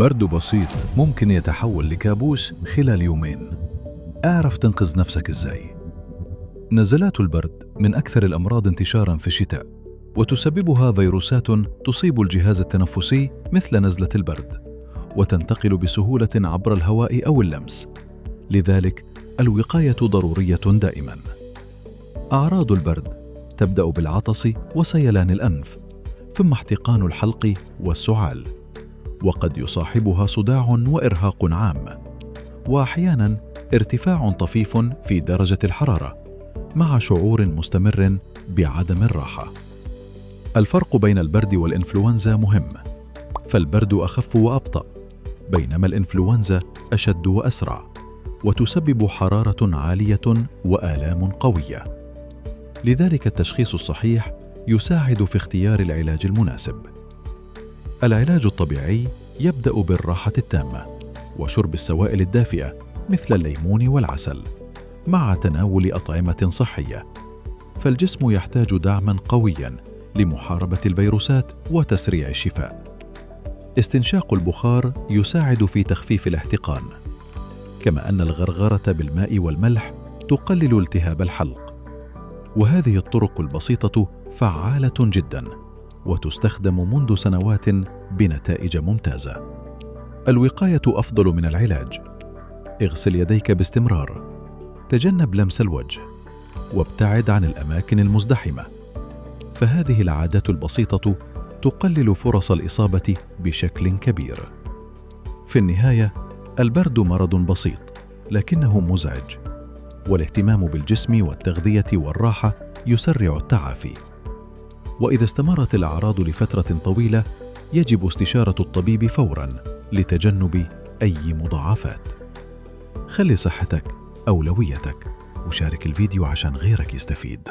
برد بسيط ممكن يتحول لكابوس خلال يومين. اعرف تنقذ نفسك ازاي. نزلات البرد من أكثر الأمراض انتشاراً في الشتاء، وتسببها فيروسات تصيب الجهاز التنفسي مثل نزلة البرد، وتنتقل بسهولة عبر الهواء أو اللمس. لذلك الوقاية ضرورية دائماً. أعراض البرد تبدأ بالعطس وسيلان الأنف، ثم احتقان الحلق والسعال، وقد يصاحبها صداع وإرهاق عام، وأحياناً ارتفاع طفيف في درجة الحرارة مع شعور مستمر بعدم الراحة. الفرق بين البرد والإنفلونزا مهم، فالبرد أخف وأبطأ، بينما الإنفلونزا أشد وأسرع، وتسبب حرارة عالية وآلام قوية. لذلك التشخيص الصحيح يساعد في اختيار العلاج المناسب. العلاج الطبيعي يبدأ بالراحة التامة وشرب السوائل الدافئة مثل الليمون والعسل، مع تناول أطعمة صحية، فالجسم يحتاج دعما قويا لمحاربة الفيروسات وتسريع الشفاء. استنشاق البخار يساعد في تخفيف الاحتقان، كما أن الغرغرة بالماء والملح تقلل التهاب الحلق، وهذه الطرق البسيطة فعالة جدا وتستخدم منذ سنوات بنتائج ممتازة. الوقاية أفضل من العلاج. اغسل يديك باستمرار، تجنب لمس الوجه، وابتعد عن الأماكن المزدحمة، فهذه العادات البسيطة تقلل فرص الإصابة بشكل كبير. في النهاية، البرد مرض بسيط لكنه مزعج، والاهتمام بالجسم والتغذية والراحة يسرع التعافي. وإذا استمرت الأعراض لفترة طويلة، يجب استشارة الطبيب فوراً لتجنب أي مضاعفات. خلي صحتك أولويتك، وشارك الفيديو عشان غيرك يستفيد.